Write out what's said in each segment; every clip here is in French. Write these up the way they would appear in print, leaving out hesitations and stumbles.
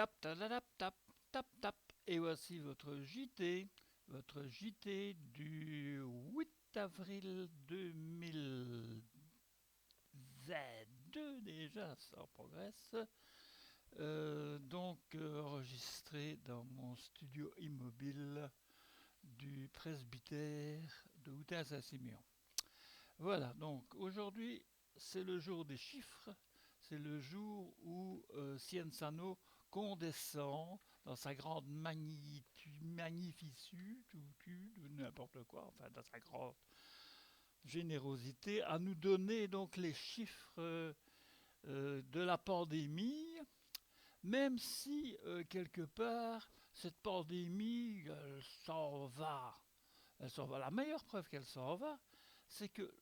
Tap, tadadap, tap, tap, tap. Et voici votre JT du 8 avril 2022 déjà, ça progresse. Enregistré dans mon studio immobile du presbytère de Houtin-Saint-Siméon. Voilà, donc aujourd'hui, c'est le jour des chiffres, c'est le jour où Cienzano condescend dans sa grande magnificitude, ou n'importe quoi, enfin dans sa grande générosité, à nous donner donc les chiffres de la pandémie, même si quelque part cette pandémie elle s'en va. Elle s'en va. La meilleure preuve qu'elle s'en va, c'est que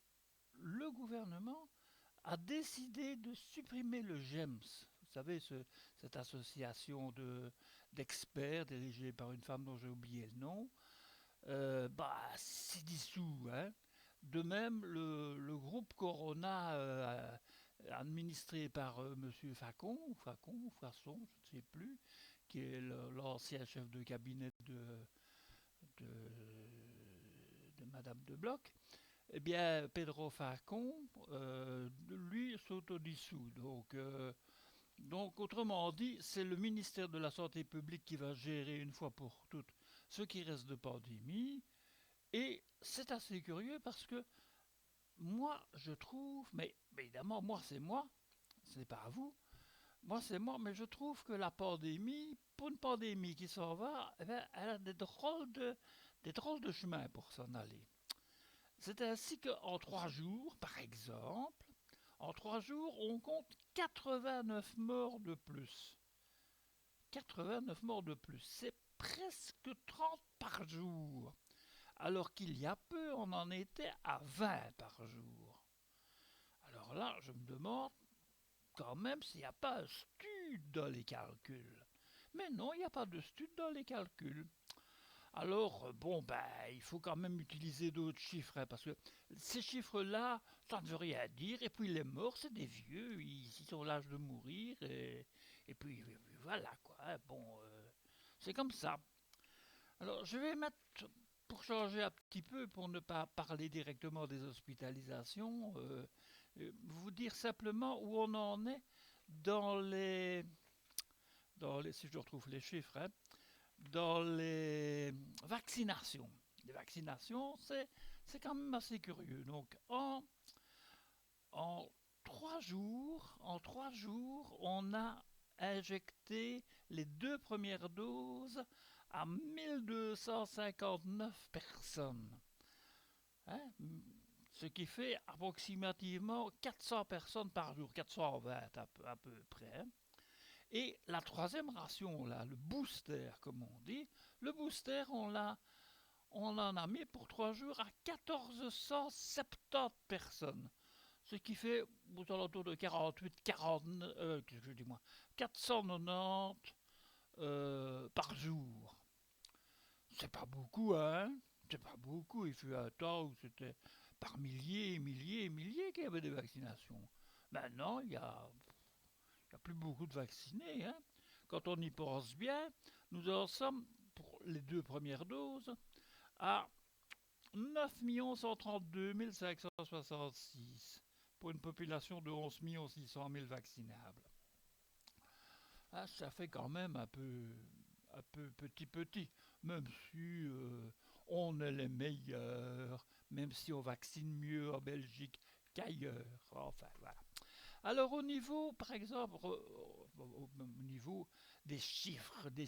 le gouvernement a décidé de supprimer le GEMS. Vous savez, cette association d'experts dirigée par une femme dont j'ai oublié le nom. C'est dissous. Hein. De même, le groupe Corona administré par M. Facon, ou Fasson, je ne sais plus, qui est l'ancien chef de cabinet de Madame de Bloch, eh bien, Pedro Facon, lui, s'autodissout. Donc, autrement dit, c'est le ministère de la Santé publique qui va gérer une fois pour toutes ce qui reste de pandémie. Et c'est assez curieux parce que moi, je trouve, mais évidemment, moi, ce n'est pas à vous, moi, c'est moi, mais je trouve que la pandémie, pour une pandémie qui s'en va, eh bien, elle a des drôles de chemins pour s'en aller. C'est ainsi qu'en 3 jours, par exemple, en 3 jours, on compte 89 morts de plus. 89 morts de plus, c'est presque 30 par jour. Alors qu'il y a peu, on en était à 20 par jour. Alors là, je me demande quand même s'il n'y a pas un stud dans les calculs. Mais non, il n'y a pas de stud dans les calculs. Alors, il faut quand même utiliser d'autres chiffres, hein, parce que ces chiffres-là, ça ne veut rien dire. Et puis les morts, c'est des vieux, ils sont l'âge de mourir, et puis voilà quoi. Hein, c'est comme ça. Alors, je vais mettre, pour changer un petit peu, pour ne pas parler directement des hospitalisations, vous dire simplement où on en est dans les, si je retrouve les chiffres, hein, dans les vaccinations. Les vaccinations, c'est quand même assez curieux. Donc, en 3 jours, on a injecté les 2 premières doses à 1259 personnes. Hein? Ce qui fait approximativement 400 personnes par jour, 420 à peu près. Hein? Et la troisième ration, là, le booster, comme on dit, le booster, on en a mis pour 3 jours à 1470 personnes. Ce qui fait aux alentours de 48, 40, dis-moi, 490 par jour. C'est pas beaucoup, hein? C'est pas beaucoup. Il fut un temps où c'était par milliers, milliers, milliers qu'il y avait des vaccinations. Maintenant, il n'y a plus beaucoup de vaccinés. Hein. Quand on y pense bien, nous en sommes, pour les 2 premières doses, à 9 132 566 pour une population de 11 600 000 vaccinables. Ah, ça fait quand même un peu petit, même si on est les meilleurs, même si on vaccine mieux en Belgique qu'ailleurs. Enfin, voilà. Alors au niveau, par exemple, au niveau des chiffres des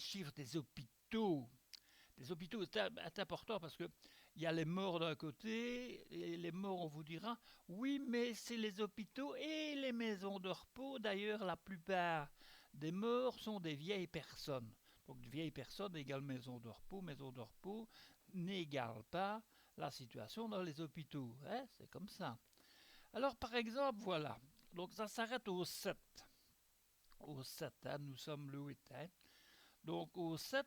hôpitaux, c'est important parce que il y a les morts d'un côté, et les morts, on vous dira, oui, mais c'est les hôpitaux et les maisons de repos. D'ailleurs, la plupart des morts sont des vieilles personnes. Donc, vieilles personnes égale maison de repos n'égale pas la situation dans les hôpitaux. Hein, c'est comme ça. Alors, par exemple, voilà. Donc, ça s'arrête au 7. Au 7, hein, nous sommes le 8. Hein. Donc, au 7,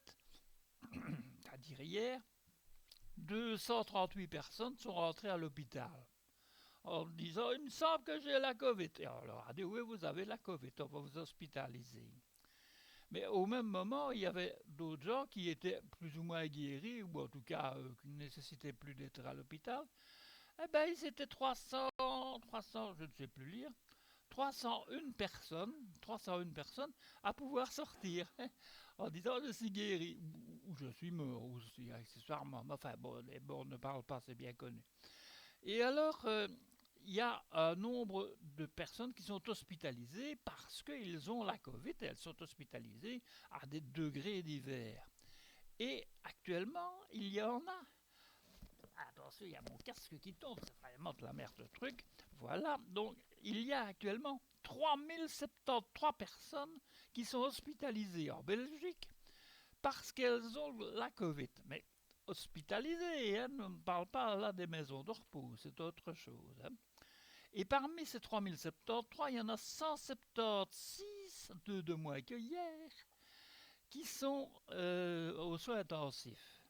c'est-à-dire hier, 238 personnes sont rentrées à l'hôpital en disant il me semble que j'ai la Covid. Et on leur a dit oui, vous avez la Covid, on va vous hospitaliser. Mais au même moment, il y avait d'autres gens qui étaient plus ou moins guéris, ou en tout cas qui ne nécessitaient plus d'être à l'hôpital. Eh ben, ils étaient 300, je ne sais plus lire, 301 personnes, 301 personnes à pouvoir sortir en disant je suis guéri ou je suis mort aussi accessoirement. Enfin bon, les morts ne parlent pas, c'est bien connu. Et alors, il y a un nombre de personnes qui sont hospitalisées parce qu'ils ont la Covid et elles sont hospitalisées à des degrés divers. Et actuellement, il y en a. Attention, il y a mon casque qui tombe, c'est vraiment de la merde le truc. Voilà, donc il y a actuellement 3073 personnes qui sont hospitalisées en Belgique parce qu'elles ont la Covid. Mais hospitalisées, hein, on ne parle pas là des maisons de repos, c'est autre chose. Hein. Et parmi ces 3073, il y en a 176, deux de moins que hier, qui sont aux soins intensifs.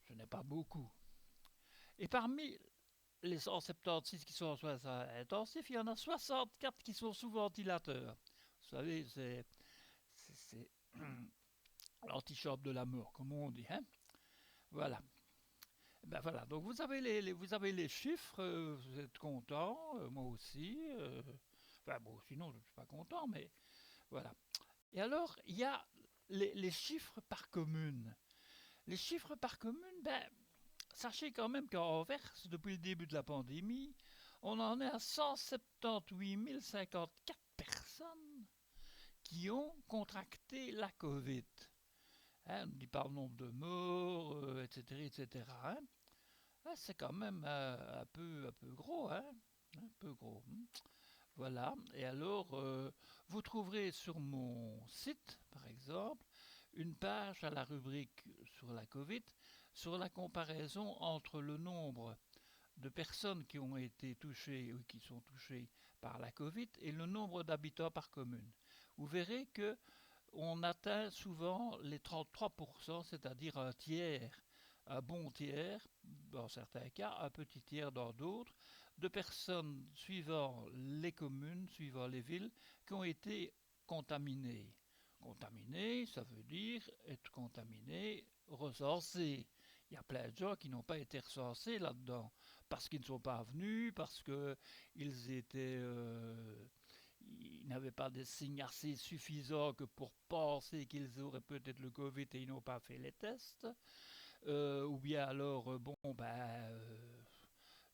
Ce n'est pas beaucoup. Et parmi les 176 qui sont en soins intensifs, il y en a 64 qui sont sous ventilateur. Vous savez, c'est l'antichambre de la mort, comme on dit. Hein. Voilà. Ben voilà, donc vous avez les chiffres, vous êtes content, moi aussi. Enfin bon, sinon je ne suis pas content, mais voilà. Et alors, il y a les chiffres par commune. Les chiffres par commune, ben, sachez quand même qu'en Anvers, depuis le début de la pandémie, on en est à 178 054 personnes qui ont contracté la Covid. Hein, on ne dit pas le nombre de morts, etc. etc. Hein. Ah, c'est quand même un peu gros, hein, un peu gros. Voilà. Et alors, vous trouverez sur mon site, par exemple, une page à la rubrique sur la Covid, sur la comparaison entre le nombre de personnes qui ont été touchées ou qui sont touchées par la Covid et le nombre d'habitants par commune. Vous verrez que on atteint souvent les 33%, c'est-à-dire un tiers, un bon tiers dans certains cas, un petit tiers dans d'autres, de personnes suivant les communes, suivant les villes, qui ont été contaminées. Contaminé, ça veut dire être contaminé, recensé. Il y a plein de gens qui n'ont pas été recensés là-dedans, parce qu'ils ne sont pas venus, parce qu'ils étaient ils n'avaient pas des signes assez suffisants que pour penser qu'ils auraient peut-être le Covid et ils n'ont pas fait les tests. Ou bien alors, bon,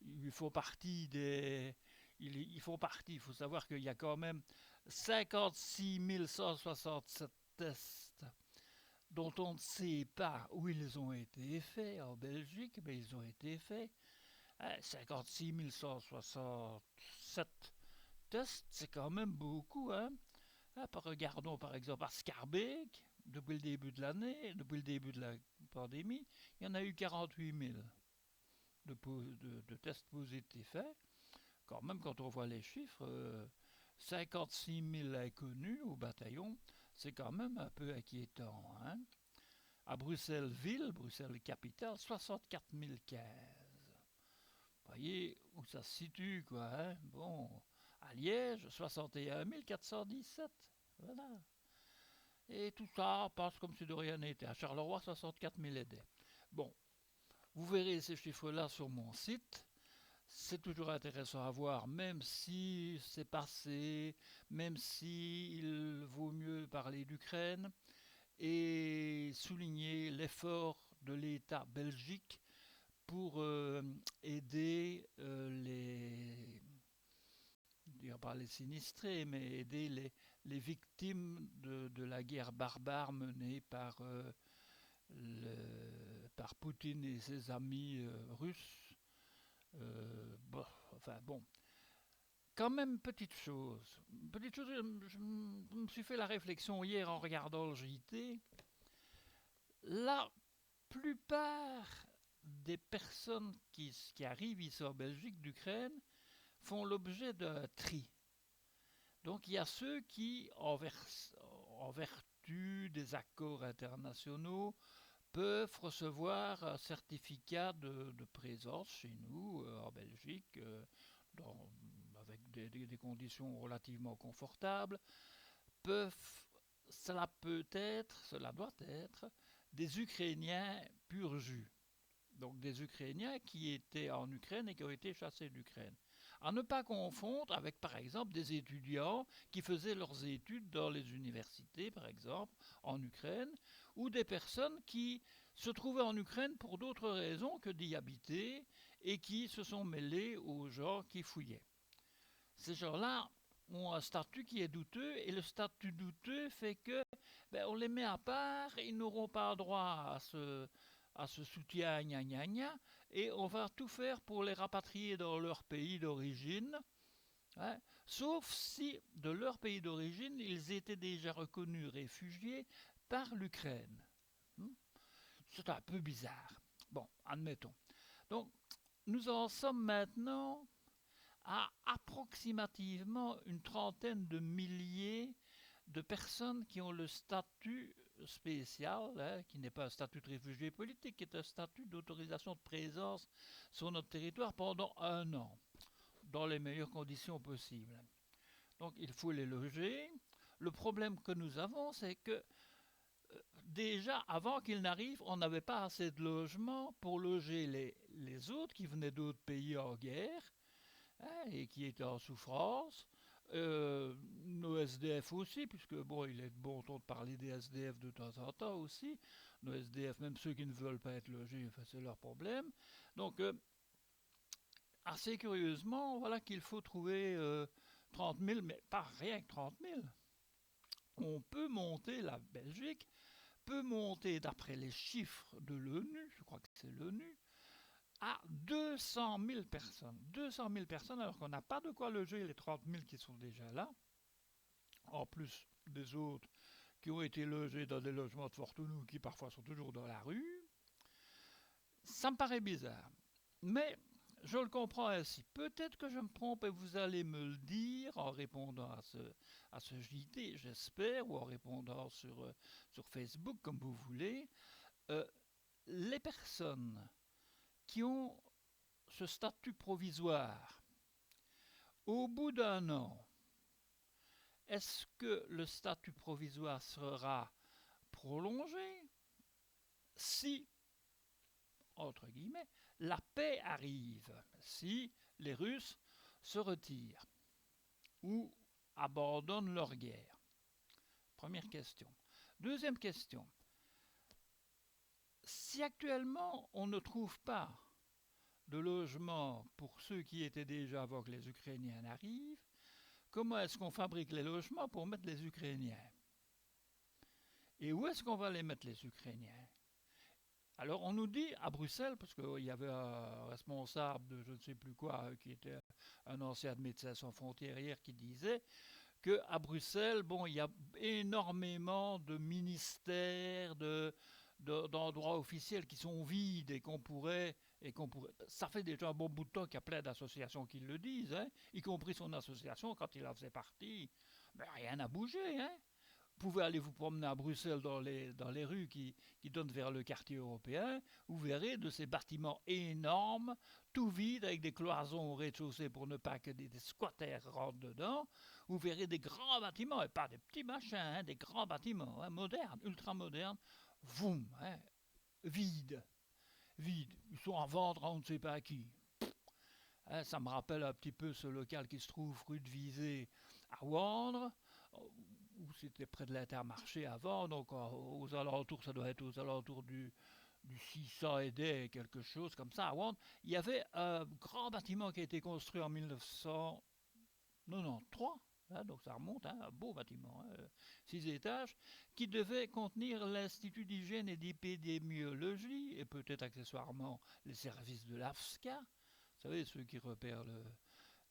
ils font partie des... Ils font partie, il faut savoir qu'il y a quand même 56 167 tests dont on ne sait pas où ils ont été faits en Belgique, mais ils ont été faits. 56 167 tests, c'est quand même beaucoup. Hein. Regardons par exemple à Scarbeck, depuis le début de l'année, depuis le début de la pandémie, il y en a eu 48 000 de tests positifs. Hein. Quand même, quand on voit les chiffres, 56 000 inconnus au bataillon, c'est quand même un peu inquiétant. Hein. À Bruxelles-Ville, Bruxelles-Capitale, 64 015. Vous voyez où ça se situe, quoi. Hein. Bon, à Liège, 61 417. Voilà. Et tout ça passe comme si de rien n'était. À Charleroi, 64 000 aidés. Bon, vous verrez ces chiffres-là sur mon site. C'est toujours intéressant à voir, même si c'est passé, même si il vaut mieux parler d'Ukraine et souligner l'effort de l'État belgique pour aider pas les sinistrés, mais aider les victimes de la guerre barbare menée par Poutine et ses amis russes. Bon, enfin bon, quand même petite chose, je me suis fait la réflexion hier en regardant le JT. La plupart des personnes qui arrivent ici en Belgique d'Ukraine font l'objet d'un tri. Donc il y a ceux qui, en vertu des accords internationaux, peuvent recevoir un certificat de présence chez nous, en Belgique, avec des conditions relativement confortables, peuvent cela doit être des Ukrainiens pur jus. Donc des Ukrainiens qui étaient en Ukraine et qui ont été chassés d'Ukraine. À ne pas confondre avec, par exemple, des étudiants qui faisaient leurs études dans les universités, par exemple, en Ukraine, ou des personnes qui se trouvaient en Ukraine pour d'autres raisons que d'y habiter et qui se sont mêlés aux gens qui fouillaient. Ces gens-là ont un statut qui est douteux et le statut douteux fait que on les met à part, ils n'auront pas droit à ce soutien gna gna gna et on va tout faire pour les rapatrier dans leur pays d'origine, hein, sauf si de leur pays d'origine ils étaient déjà reconnus réfugiés par l'Ukraine. C'est un peu bizarre. Bon, admettons. Donc, nous en sommes maintenant à approximativement une trentaine de milliers de personnes qui ont le statut spécial, hein, qui n'est pas un statut de réfugié politique, qui est un statut d'autorisation de présence sur notre territoire pendant 1 an, dans les meilleures conditions possibles. Donc il faut les loger. Le problème que nous avons, c'est que déjà, avant qu'ils n'arrivent, on n'avait pas assez de logements pour loger les autres qui venaient d'autres pays en guerre, hein, et qui étaient en souffrance. Nos SDF aussi, puisque bon, il est de bon ton de parler des SDF de temps en temps aussi. Nos SDF, même ceux qui ne veulent pas être logés, enfin, c'est leur problème. Donc, assez curieusement, voilà qu'il faut trouver 30 000, mais pas rien que 30 000. On peut monter, la Belgique peut monter, d'après les chiffres de l'ONU, je crois que c'est l'ONU, à 200 000 personnes. 200 000 personnes alors qu'on n'a pas de quoi loger les 30 000 qui sont déjà là, en plus des autres qui ont été logés dans des logements de fortune ou qui parfois sont toujours dans la rue. Ça me paraît bizarre. Mais je le comprends ainsi. Peut-être que je me trompe et vous allez me le dire en répondant à ce JT, j'espère, ou en répondant sur Facebook, comme vous voulez. Les personnes qui ont ce statut provisoire, au bout d'1 an, est-ce que le statut provisoire sera prolongé si, entre guillemets, la paix arrive, si les Russes se retirent ou abandonnent leur guerre? Première question. Deuxième question. Si actuellement on ne trouve pas de logement pour ceux qui étaient déjà avant que les Ukrainiens n'arrivent, comment est-ce qu'on fabrique les logements pour mettre les Ukrainiens? Et où est-ce qu'on va les mettre, les Ukrainiens? Alors on nous dit à Bruxelles, parce qu'il y avait un responsable de je ne sais plus quoi, qui était un ancien de Médecins sans frontières hier, qui disait qu'à Bruxelles, bon, il y a énormément de ministères, d'endroits officiels qui sont vides et qu'on pourrait. Ça fait déjà un bon bout de temps qu'il y a plein d'associations qui le disent, hein, y compris son association quand il en faisait partie. Mais rien n'a bougé, hein. Vous pouvez aller vous promener à Bruxelles dans les rues qui donnent vers le quartier européen, vous verrez de ces bâtiments énormes, tout vides, avec des cloisons au rez-de-chaussée pour ne pas que des squatters rentrent dedans. Vous verrez des grands bâtiments, et pas des petits machins, hein, des grands bâtiments, hein, modernes, ultra modernes, voum, hein, vides. Ils sont à vendre à on ne sait pas qui. Hein, ça me rappelle un petit peu ce local qui se trouve rue de Visée à Wandre, où c'était près de l'Intermarché avant, donc aux alentours, ça doit être aux alentours du 600 et des, quelque chose comme ça, à Wandre. Il y avait un grand bâtiment qui a été construit en 1993, hein, donc ça remonte, hein, un beau bâtiment, hein, 6 étages, qui devait contenir l'Institut d'hygiène et d'épidémiologie, et peut-être accessoirement les services de l'AFSCA, vous savez, ceux qui repèrent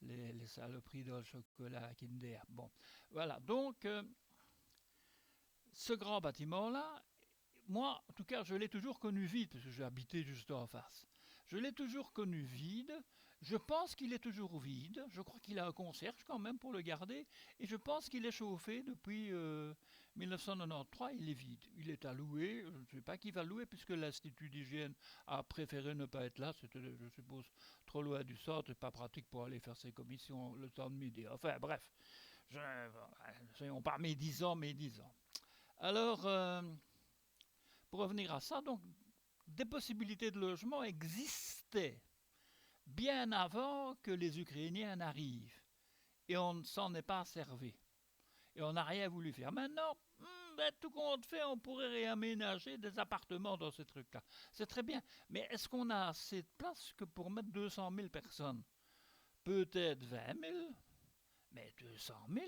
les saloperies dans le chocolat Kinder. Bon, voilà, donc ce grand bâtiment-là, moi, en tout cas, je l'ai toujours connu vide, parce que j'ai habité juste en face. Je l'ai toujours connu vide. Je pense qu'il est toujours vide. Je crois qu'il a un concierge quand même pour le garder. Et je pense qu'il est chauffé depuis 1993. Il est vide. Il est à louer. Je ne sais pas qui va louer puisque l'Institut d'hygiène a préféré ne pas être là. C'était, je suppose, trop loin du centre et pas pratique pour aller faire ses commissions le temps de midi. Enfin, bref. On part médisant. Alors, pour revenir à ça, donc, des possibilités de logement existaient bien avant que les Ukrainiens n'arrivent. Et on ne s'en est pas servi. Et on n'a rien voulu faire. Maintenant, tout compte fait, on pourrait réaménager des appartements dans ces trucs-là. C'est très bien. Mais est-ce qu'on a assez de place que pour mettre 200 000 personnes? Peut-être 20 000, mais 200 000?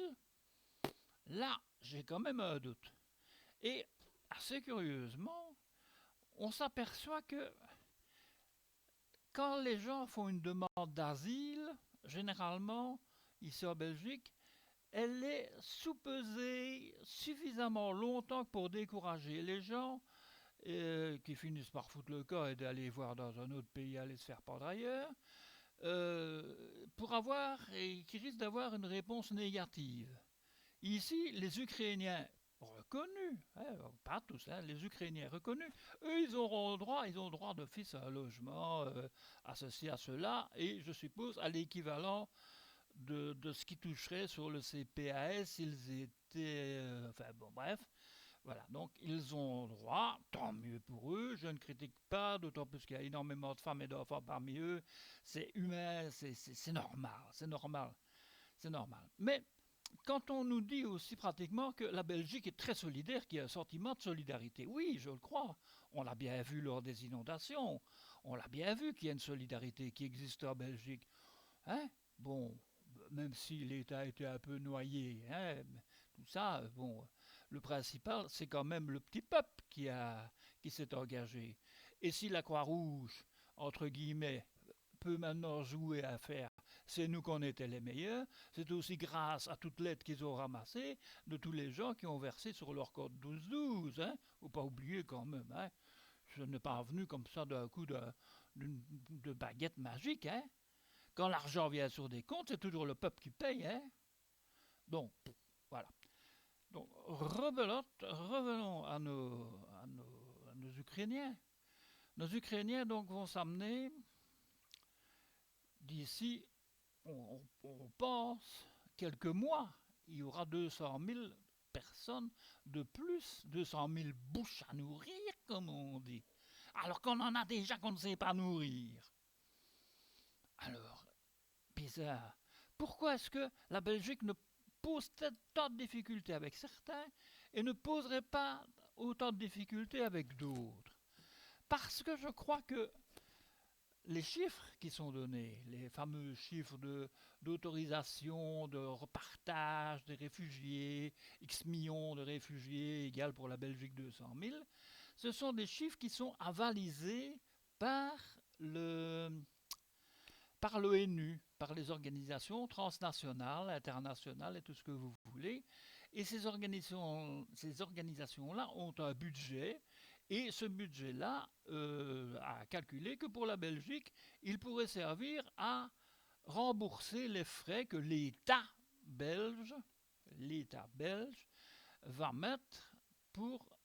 Là, j'ai quand même un doute. Et assez curieusement, on s'aperçoit que quand les gens font une demande d'asile, généralement, ici en Belgique, elle est sous-pesée suffisamment longtemps pour décourager les gens qui finissent par foutre le camp et d'aller voir dans un autre pays, aller se faire pendre ailleurs, pour avoir et qui risquent d'avoir une réponse négative. Ici, les Ukrainiens reconnus, hein, pas tous, hein, les Ukrainiens reconnus, eux, ils ont droit d'office à un logement associé à cela, et je suppose à l'équivalent de ce qui toucherait sur le CPAS s'ils étaient... enfin bon, bref. Voilà, donc ils ont droit, tant mieux pour eux, je ne critique pas, d'autant plus qu'il y a énormément de femmes et d'enfants parmi eux, c'est humain, c'est normal, c'est normal, c'est normal. Mais quand on nous dit aussi pratiquement que la Belgique est très solidaire, qu'il y a un sentiment de solidarité, oui, je le crois, on l'a bien vu lors des inondations, on l'a bien vu qu'il y a une solidarité qui existe en Belgique. Hein? Bon, même si l'État était un peu noyé, hein, tout ça, bon, le principal, c'est quand même le petit peuple qui s'est engagé. Et si la Croix-Rouge, entre guillemets, peut maintenant jouer à faire, c'est nous qu'on était les meilleurs, c'est aussi grâce à toute l'aide qu'ils ont ramassée de tous les gens qui ont versé sur leur compte 12-12, hein, faut pas oublier quand même, hein. Ce n'est pas venu comme ça d'un coup de baguette magique, hein. Quand l'argent vient sur des comptes, c'est toujours le peuple qui paye, hein. Donc, voilà. Donc, revenons à nos Ukrainiens. Nos Ukrainiens donc vont s'amener d'ici, on pense, quelques mois, il y aura 200 000 personnes de plus, 200 000 bouches à nourrir, comme on dit. Alors qu'on en a déjà qu'on ne sait pas nourrir. Alors, bizarre. Pourquoi est-ce que la Belgique ne pose tant de difficultés avec certains et ne poserait pas autant de difficultés avec d'autres? Parce que je crois que les chiffres qui sont donnés, les fameux chiffres d'autorisation, de repartage des réfugiés, X millions de réfugiés égale pour la Belgique 200 000, ce sont des chiffres qui sont avalisés par le, par l'ONU, par les organisations transnationales, internationales et tout ce que vous voulez. Et ces organisations-là ont un budget. Et ce budget-là a calculé que pour la Belgique, il pourrait servir à rembourser les frais que belge, l'État belge va mettre pour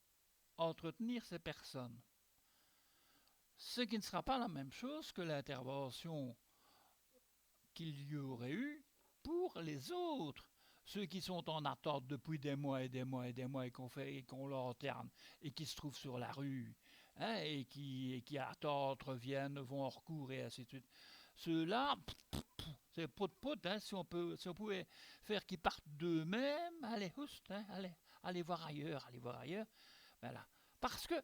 entretenir ces personnes. Ce qui ne sera pas la même chose que l'intervention qu'il y aurait eu pour les autres, ceux qui sont en attente depuis des mois et des mois et des mois et qu'on lanterne et qui se trouvent sur la rue, hein, et qui attendent, reviennent, vont en recours et ainsi de suite. Ceux-là, c'est pot, hein, si on pouvait faire qu'ils partent d'eux-mêmes, allez, oust, hein, allez voir ailleurs, voilà. Parce que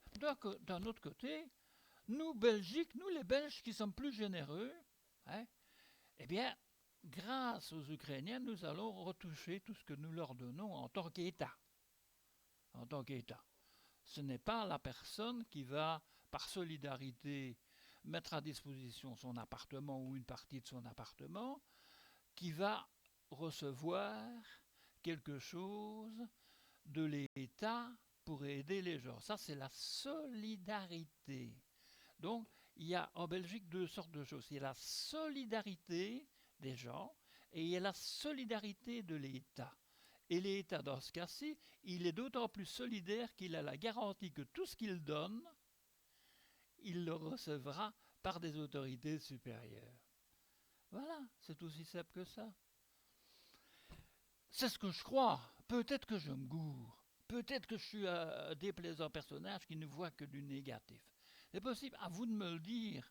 d'un autre côté, nous Belgiques, nous les Belges qui sommes plus généreux, hein, eh bien, grâce aux Ukrainiens, nous allons retoucher tout ce que nous leur donnons en tant qu'État. En tant qu'État. Ce n'est pas la personne qui va, par solidarité, mettre à disposition son appartement ou une partie de son appartement, qui va recevoir quelque chose de l'État pour aider les gens. Ça, c'est la solidarité. Donc, il y a en Belgique deux sortes de choses. Il y a la solidarité des gens et il y a la solidarité de l'État. Et l'État, dans ce cas-ci, il est d'autant plus solidaire qu'il a la garantie que tout ce qu'il donne, il le recevra par des autorités supérieures. Voilà, c'est aussi simple que ça. C'est ce que je crois. Peut-être que je me gourre. peut-être que je suis un déplaisant personnage qui ne voit que du négatif. C'est possible, à vous de me le dire.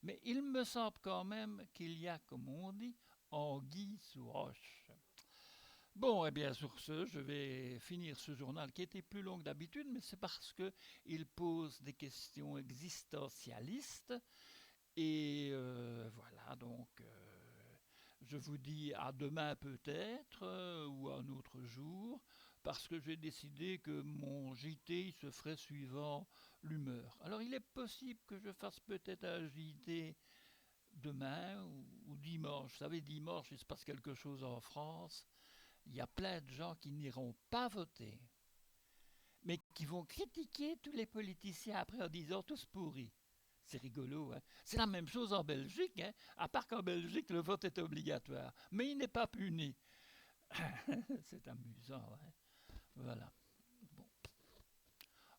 Mais il me semble quand même qu'il y a, comme on dit, anguille sous roche. Bon, et bien sur ce, je vais finir ce journal qui était plus long que d'habitude, mais c'est parce que il pose des questions existentialistes. Et voilà, donc je vous dis à demain peut-être, ou un autre jour, parce que j'ai décidé que mon JT se ferait suivant l'humeur. Alors il est possible que je fasse peut-être un JT demain ou dimanche. Vous savez, dimanche, il se passe quelque chose en France. Il y a plein de gens qui n'iront pas voter, mais qui vont critiquer tous les politiciens après en disant tous pourris. C'est rigolo, hein? C'est la même chose en Belgique, hein? À part qu'en Belgique, le vote est obligatoire, mais il n'est pas puni. C'est amusant, hein? Voilà. Bon.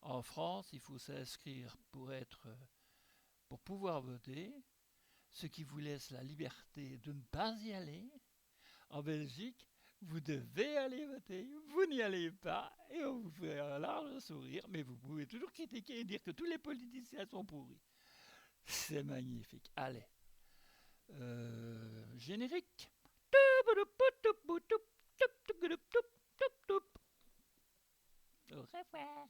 En France, il faut s'inscrire pour pouvoir voter, ce qui vous laisse la liberté de ne pas y aller. En Belgique, vous devez aller voter, vous n'y allez pas, et on vous fait un large sourire, mais vous pouvez toujours critiquer et dire que tous les politiciens sont pourris. C'est magnifique. Allez, générique. Au revoir.